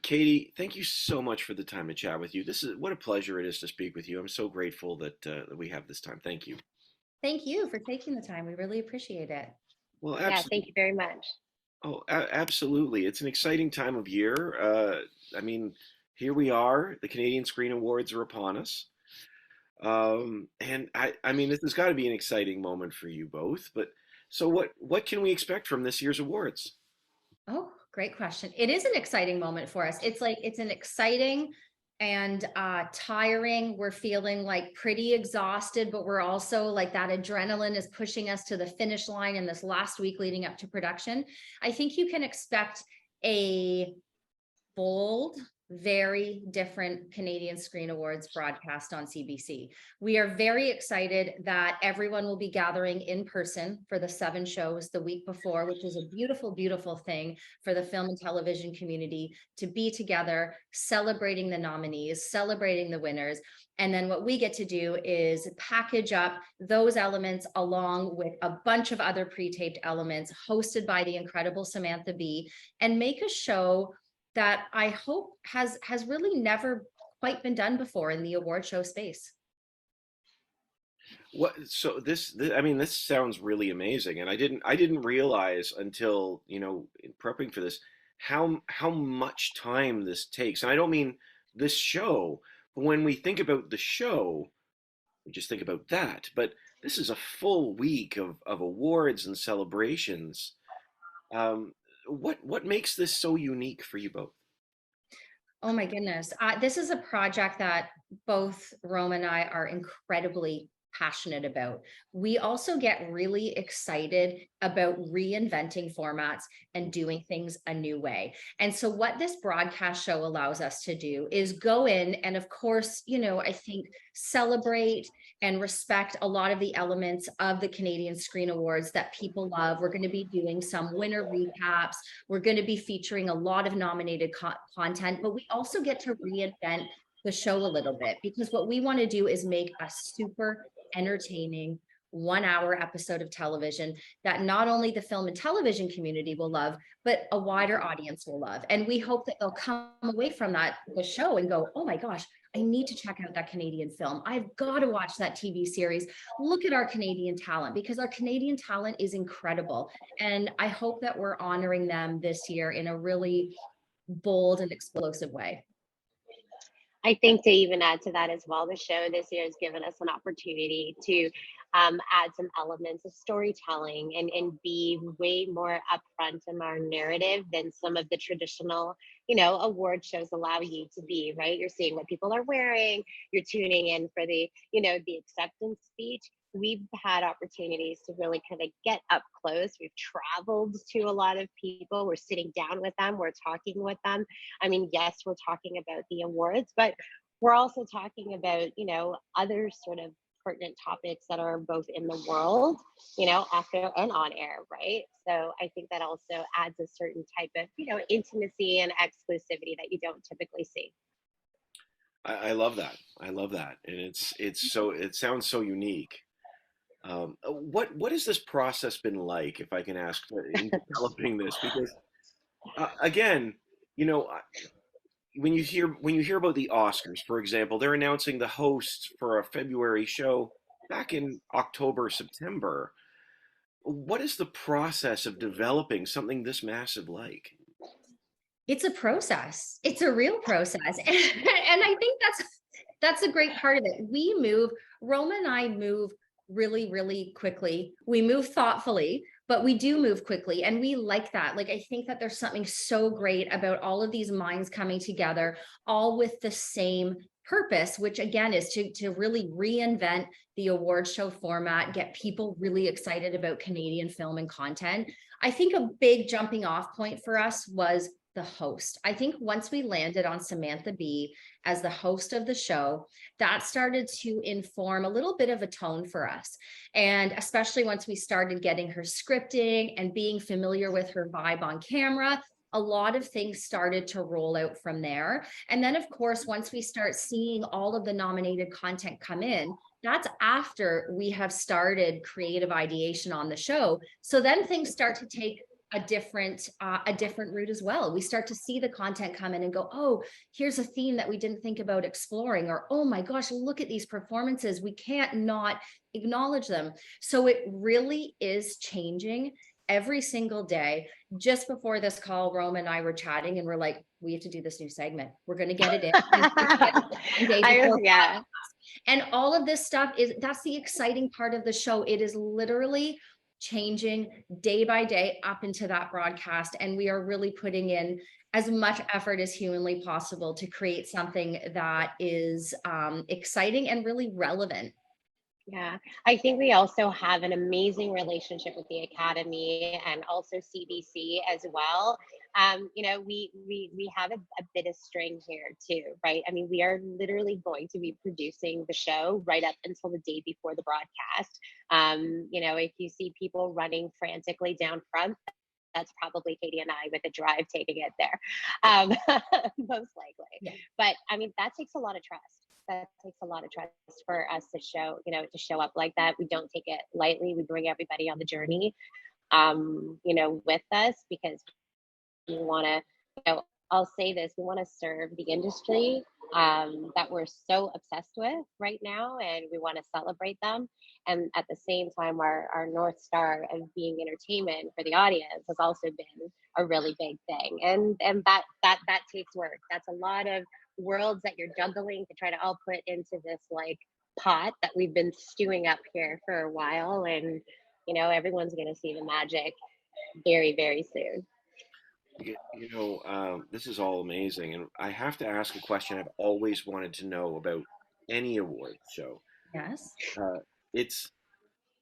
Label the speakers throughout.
Speaker 1: Katie, thank you so much for the time to chat with you. This is what a pleasure it is to speak with you. I'm so grateful that we have this time. Thank you.
Speaker 2: Thank you for taking the time. We really appreciate it.
Speaker 1: Well,
Speaker 3: Yeah,
Speaker 1: absolutely.
Speaker 3: thank you very much.
Speaker 1: Absolutely. It's an exciting time of year. I mean, here we are. The Canadian Screen Awards are upon us. And I mean, this has got to be an exciting moment for you both. But so what can we expect from this year's awards?
Speaker 2: Oh, great question. It is an exciting moment for us. It's an exciting and tiring. We're feeling like pretty exhausted, but we're also like that adrenaline is pushing us to the finish line in this last week leading up to production. I think you can expect a bold, very different Canadian Screen Awards broadcast on CBC. We are very excited that everyone will be gathering in person for the 7 shows the week before, which is a beautiful, beautiful thing for the film and television community to be together, celebrating the nominees, celebrating the winners. And then what we get to do is package up those elements along with a bunch of other pre-taped elements hosted by the incredible Samantha Bee and make a show that I hope has really never quite been done before in the award show space.
Speaker 1: I mean, this sounds really amazing, and I didn't realize until, in prepping for this, how much time this takes. And I don't mean this show, but when we think about the show, we just think about that. But this is a full week of awards and celebrations. Um, what makes this so unique for you both?
Speaker 2: Oh my goodness. This is a project that both Rome and I are incredibly passionate about. We also get really excited about reinventing formats and doing things a new way. And so what this broadcast show allows us to do is go in and of course, I think celebrate and respect a lot of the elements of the Canadian Screen Awards that people love. We're going to be doing some winner recaps. We're going to be featuring a lot of nominated content, but we also get to reinvent the show a little bit because what we want to do is make a super entertaining 1 hour episode of television that not only the film and television community will love, but a wider audience will love. And we hope that they'll come away from the show and go, oh my gosh, I need to check out that Canadian film. I've got to watch that TV series. Look at our Canadian talent because our Canadian talent is incredible. And I hope that we're honoring them this year in a really bold and explosive way.
Speaker 3: I think to even add to that as well, the show this year has given us an opportunity to add some elements of storytelling and be way more upfront in our narrative than some of the traditional, award shows allow you to be, right? You're seeing what people are wearing, you're tuning in for the acceptance speech. We've had opportunities to really kind of get up close. We've traveled to a lot of people. We're sitting down with them. We're talking with them. I mean, yes, we're talking about the awards, but we're also talking about, other sort of pertinent topics that are both in the world, after and on air, right? So I think that also adds a certain type of, intimacy and exclusivity that you don't typically see.
Speaker 1: I love that. I love that, and it sounds so unique. What has this process been like, if I can ask, in developing this? Because again, you know, I- when you hear about the Oscars, for example, they're announcing the hosts for a February show back in October, September. What is the process of developing something this massive like?
Speaker 2: It's a process. It's a real process. And I think that's a great part of it. Roma and I move really, really quickly. We move thoughtfully, but we do move quickly. And we like that. Like, I think that there's something so great about all of these minds coming together, all with the same purpose, which again is to really reinvent the award show format, get people really excited about Canadian film and content. I think a big jumping off point for us was the host. I think once we landed on Samantha Bee as the host of the show, that started to inform a little bit of a tone for us. And especially once we started getting her scripting and being familiar with her vibe on camera, a lot of things started to roll out from there. And then, of course, once we start seeing all of the nominated content come in, that's after we have started creative ideation on the show. So then things start to take a different route as well. We start to see the content come in and go, oh, here's a theme that we didn't think about exploring, or oh my gosh, look at these performances. We can't not acknowledge them. So it really is changing every single day. Just before this call, Roma and I were chatting and we're like, we have to do this new segment. We're going to get it in.
Speaker 3: Yeah.
Speaker 2: And all of this stuff that's the exciting part of the show. It is literally changing day by day up into that broadcast. And we are really putting in as much effort as humanly possible to create something that is exciting and really relevant.
Speaker 3: Yeah, I think we also have an amazing relationship with the Academy and also CBC as well. We have a bit of string here too, right? I mean, we are literally going to be producing the show right up until the day before the broadcast. If you see people running frantically down front, that's probably Katie and I with a drive taking it there, most likely.
Speaker 2: Yeah.
Speaker 3: But I mean, that takes a lot of trust. That takes a lot of trust for us to show up like that. We don't take it lightly. We bring everybody on the journey, with us, because we want to, I'll say this, we want to serve the industry that we're so obsessed with right now, and we want to celebrate them. And at the same time, our North Star of being entertainment for the audience has also been a really big thing. And that takes work. That's a lot of worlds that you're juggling to try to all put into this like pot that we've been stewing up here for a while. And, everyone's going to see the magic very, very soon.
Speaker 1: This is all amazing, and I have to ask a question I've always wanted to know about any award show.
Speaker 2: Yes.
Speaker 1: Uh, it's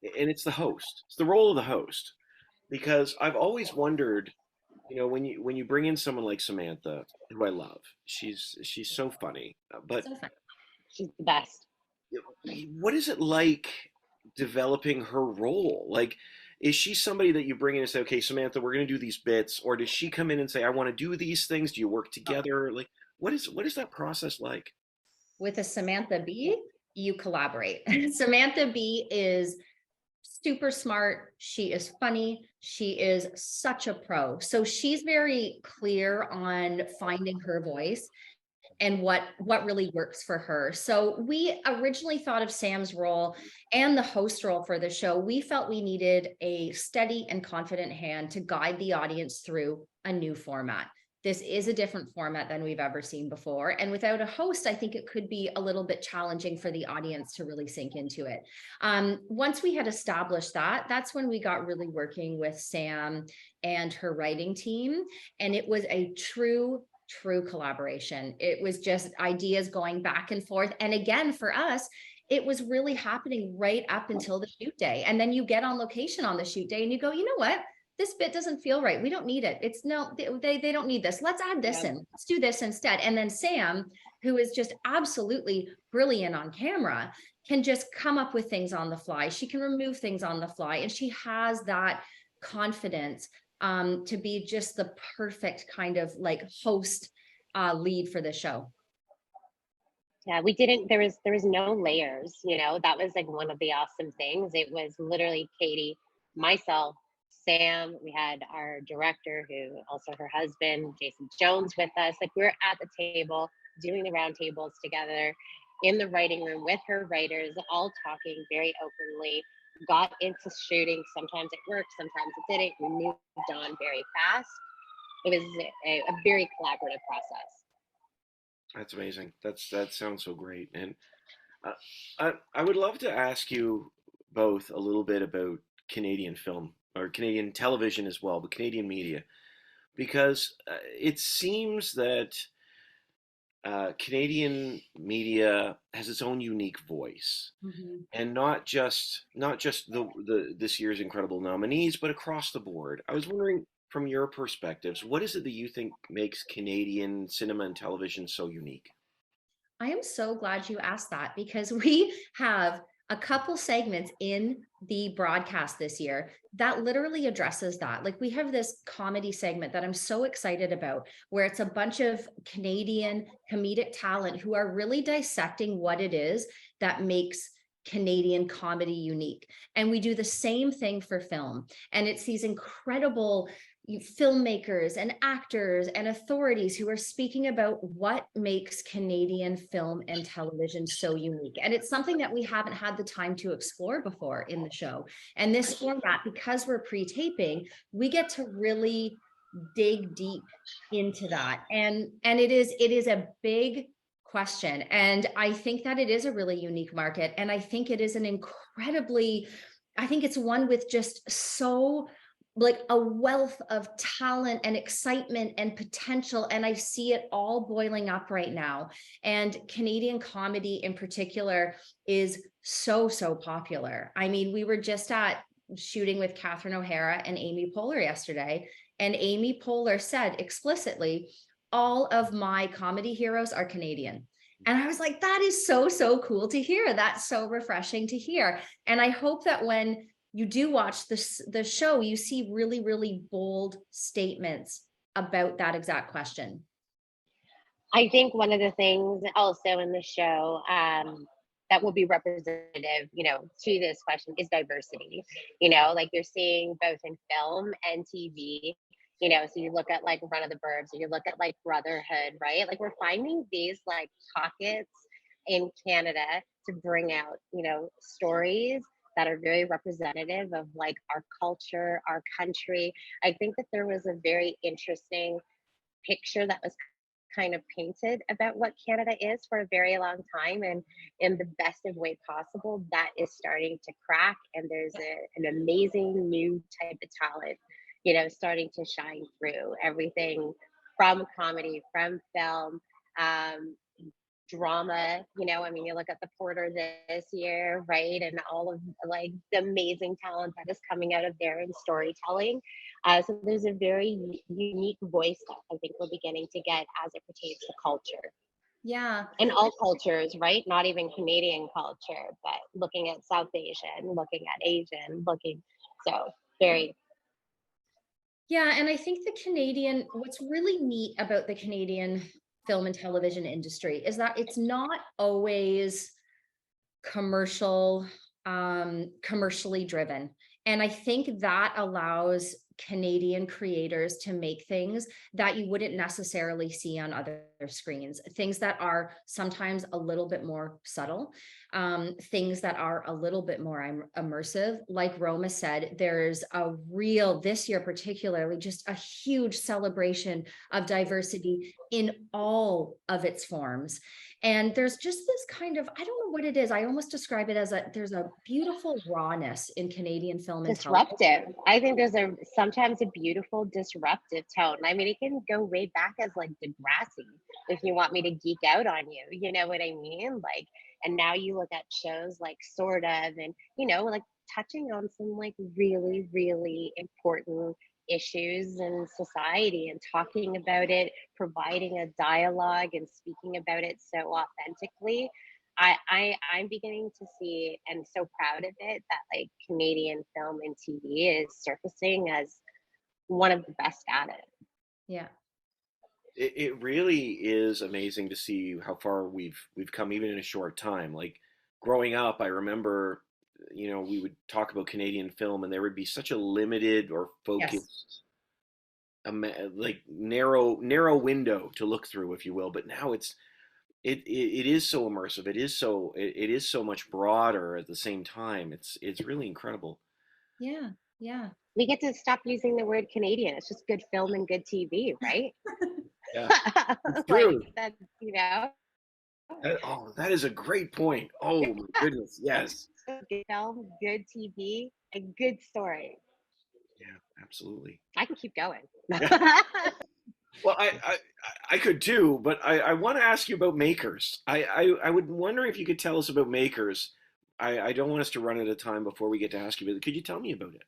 Speaker 1: it's the host. It's the role of the host, because I've always wondered, when you bring in someone like Samantha, who I love, she's so funny, but
Speaker 2: So fun.
Speaker 3: She's the best.
Speaker 1: what is it like developing her role? Like, is she somebody that you bring in and say, okay, Samantha, we're going to do these bits, or does she come in and say, I want to do these things? Do you work together? Like, what is that process like?
Speaker 2: With a Samantha Bee, you collaborate. Samantha Bee is super smart. She is funny. She is such a pro. So she's very clear on finding her voice and what really works for her. So we originally thought of Sam's role and the host role for the show. We felt we needed a steady and confident hand to guide the audience through a new format. This is a different format than we've ever seen before. And without a host, I think it could be a little bit challenging for the audience to really sink into it. Once we had established that, that's when we got really working with Sam and her writing team. And it was a true collaboration. It was just ideas going back and forth. And again, for us, it was really happening right up until the shoot day. And then you get on location on the shoot day and you go, you know what? This bit doesn't feel right. We don't need it. They don't need this. Let's add this in. Let's do this instead. And then Sam, who is just absolutely brilliant on camera, can just come up with things on the fly. She can remove things on the fly. And she has that confidence to be just the perfect kind of like host lead for the show.
Speaker 3: Yeah, there was no layers, that was like one of the awesome things. It was literally Katie, myself, Sam, we had our director, who also her husband, Jason Jones, with us. Like, we were at the table doing the round tables together in the writing room with her writers, all talking very openly, got into shooting. Sometimes it worked, sometimes it didn't. We moved on very fast. It was a very collaborative process.
Speaker 1: That's amazing. That sounds so great. And I would love to ask you both a little bit about Canadian film, or Canadian television as well, but Canadian media, because it seems that Canadian media has its own unique voice, and not just the this year's incredible nominees, but across the board. I was wondering, from your perspectives, what is it that you think makes Canadian cinema and television so unique?
Speaker 2: I am so glad you asked that, because we have a couple segments in the broadcast this year that literally addresses that. Like, we have this comedy segment that I'm so excited about, where it's a bunch of Canadian comedic talent who are really dissecting what it is that makes Canadian comedy unique. And we do the same thing for film. And it's these incredible filmmakers and actors and authorities who are speaking about what makes Canadian film and television so unique. And it's something that we haven't had the time to explore before in the show. And this format, because we're pre-taping, we get to really dig deep into that. And it is a big question. And I think that it is a really unique market. And I think it is I think it's one with just so like a wealth of talent and excitement and potential. And I see it all boiling up right now. And Canadian comedy in particular is so, so popular. I mean, we were just at shooting with Catherine O'Hara and Amy Poehler yesterday. And Amy Poehler said explicitly, all of my comedy heroes are Canadian. And I was like, that is so, so cool to hear. That's so refreshing to hear. And I hope that when you do watch the show, you see really, really bold statements about that exact question.
Speaker 3: I think one of the things also in the show that will be representative, to this question is diversity. Like you're seeing both in film and TV. So you look at like Run of the Burbs, or you look at like Brotherhood, right? Like we're finding these like pockets in Canada to bring out, stories that are very representative of like our culture, our country. I think that there was a very interesting picture that was kind of painted about what Canada is for a very long time, and in the best of way possible, that is starting to crack, and there's an amazing new type of talent, starting to shine through everything from comedy, from film, drama. I mean, you look at The Porter this year, right, and all of like the amazing talent that is coming out of there in storytelling. So there's a very unique voice that I think we're beginning to get as it pertains to culture.
Speaker 2: Yeah.
Speaker 3: And all cultures, right? Not even Canadian culture, but looking at South Asian, looking at Asian, so very.
Speaker 2: Yeah, and I think what's really neat about the Canadian film and television industry is that it's not always commercially driven. And I think that allows Canadian creators to make things that you wouldn't necessarily see on other screens, things that are sometimes a little bit more subtle, things that are a little bit more immersive. Like Roma said, there's this year particularly, just a huge celebration of diversity in all of its forms. And there's just this kind of, I don't know what it is. I almost describe it as there's a beautiful rawness in Canadian film and television.
Speaker 3: Disruptive. I think there's sometimes a beautiful disruptive tone. I mean, it can go way back as like Degrassi, if you want me to geek out on you. You know what I mean? Like, and now you look at shows like Sort of, and like touching on some like really, really important issues in society and talking about it, providing a dialogue and speaking about it so authentically. I'm beginning to see, and so proud of it, that like Canadian film and TV is surfacing as one of the best at it.
Speaker 2: Yeah.
Speaker 1: It really is amazing to see how far we've come even in a short time. Like growing up, I remember, we would talk about Canadian film and there would be such a limited or
Speaker 2: Yes.
Speaker 1: focused, like narrow window to look through, if you will. But now it is so immersive. It is so much broader at the same time. It's really incredible.
Speaker 2: Yeah. Yeah.
Speaker 3: We get to stop using the word Canadian. It's just good film and good TV, right?
Speaker 1: Yeah, it's
Speaker 3: Like
Speaker 1: true.
Speaker 3: that's,
Speaker 1: That is a great point. Oh my goodness, yes.
Speaker 3: good film, good TV, and good story.
Speaker 1: Yeah, absolutely.
Speaker 3: I can keep going.
Speaker 1: Yeah. Well, I could too, but I want to ask you about Makers. I would wonder if you could tell us about Makers. I don't want us to run out of time before we get to ask you, but could you tell me about it?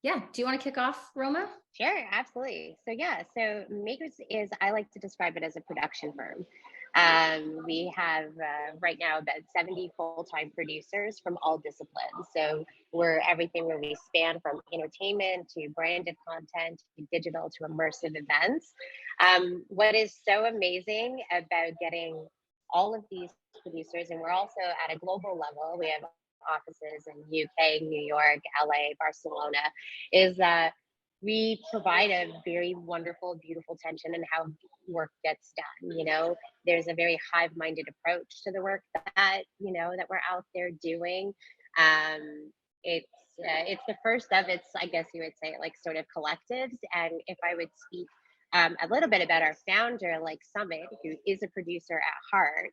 Speaker 2: Yeah. Do you want to kick off, Roma?
Speaker 3: Sure, absolutely. So Makers is, I like to describe it as a production firm. We have right now about 70 full-time producers from all disciplines. So we're everything where we span from entertainment to branded content, to digital, to immersive events. What is so amazing about getting all of these producers, and we're also at a global level, we have offices in UK, New York, LA, Barcelona, is that we provide a very wonderful, beautiful tension in how work gets done. There's a very hive-minded approach to the work that we're out there doing. Um, it's the first of its, I guess you would say, like sort of collectives. And if I would speak a little bit about our founder, like Summit, who is a producer at heart.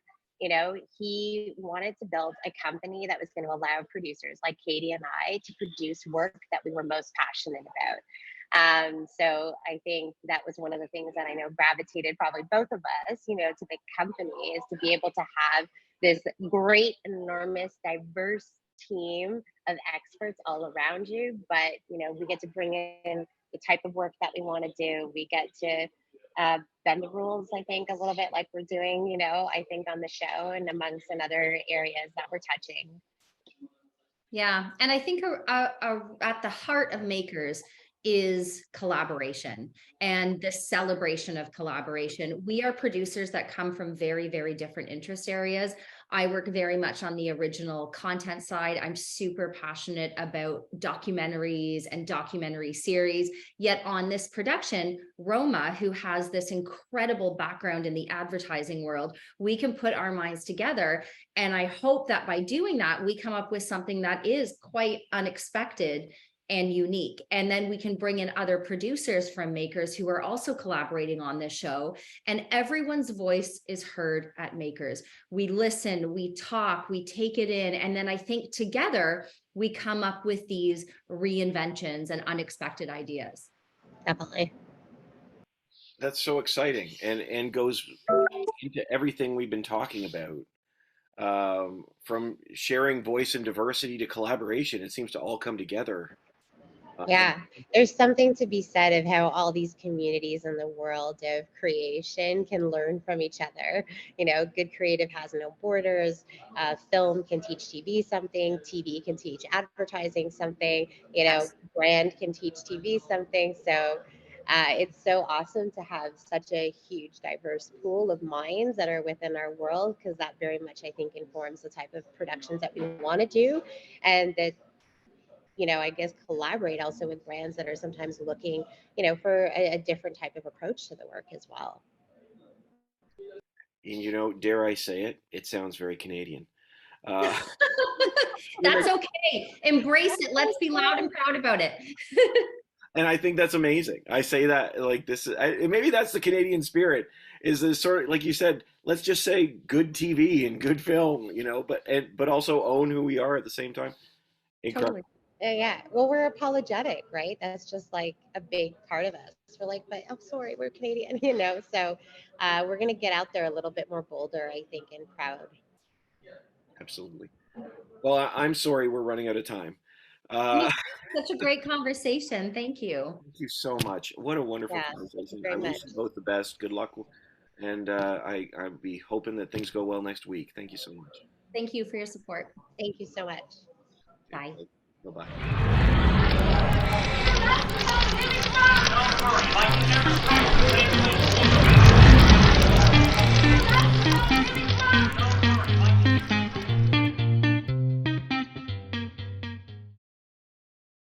Speaker 3: He wanted to build a company that was going to allow producers like Katie and I to produce work that we were most passionate about. So I think that was one of the things that I know gravitated probably both of us, to the company, is to be able to have this great, enormous, diverse team of experts all around you. But, we get to bring in the type of work that we want to do. We get to bend the rules, I think, a little bit like we're doing, I think on the show and amongst in other areas that we're touching.
Speaker 2: Yeah. And I think at the heart of Makers is collaboration and the celebration of collaboration. We are producers that come from very, very different interest areas. I work very much on the original content side. I'm super passionate about documentaries and documentary series. Yet on this production, Roma, who has this incredible background in the advertising world, we can put our minds together. And I hope that by doing that, we come up with something that is quite unexpected and unique. And then we can bring in other producers from Makers who are also collaborating on this show. And everyone's voice is heard at Makers. We listen, we talk, we take it in. And then I think together we come up with these reinventions and unexpected ideas.
Speaker 3: Definitely.
Speaker 1: That's so exciting, and goes into everything we've been talking about. From sharing voice and diversity to collaboration, it seems to all come together.
Speaker 3: Yeah, there's something to be said of how all these communities in the world of creation can learn from each other. Good creative has no borders. Film can teach TV something. TV can teach advertising something. Brand can teach TV something. So it's so awesome to have such a huge, diverse pool of minds that are within our world, because that very much, I think, informs the type of productions that we want to do, and that I guess collaborate also with brands that are sometimes looking, for a different type of approach to the work as well.
Speaker 1: And dare I say it, it sounds very Canadian.
Speaker 2: That's okay. Embrace it. Let's be loud and proud about it.
Speaker 1: And I think that's amazing. I say that like this is maybe that's the Canadian spirit, is this sort of, like you said, let's just say good TV and good film, but also own who we are at the same time. Incredible.
Speaker 2: Totally.
Speaker 3: Yeah. Well, we're apologetic, right? That's just like a big part of us. We're like, but I'm sorry, we're Canadian, So we're gonna get out there a little bit more bolder, I think, and proud.
Speaker 1: Absolutely. Well, I'm sorry we're running out of time.
Speaker 2: Such a great conversation. Thank you.
Speaker 1: Thank you so much. What a wonderful conversation. I
Speaker 3: Very
Speaker 1: wish
Speaker 3: much.
Speaker 1: you both the best. Good luck. And I'll be hoping that things go well next week. Thank you so much.
Speaker 2: Thank you for your support.
Speaker 3: Thank you so much.
Speaker 2: Bye.
Speaker 1: Bye-bye.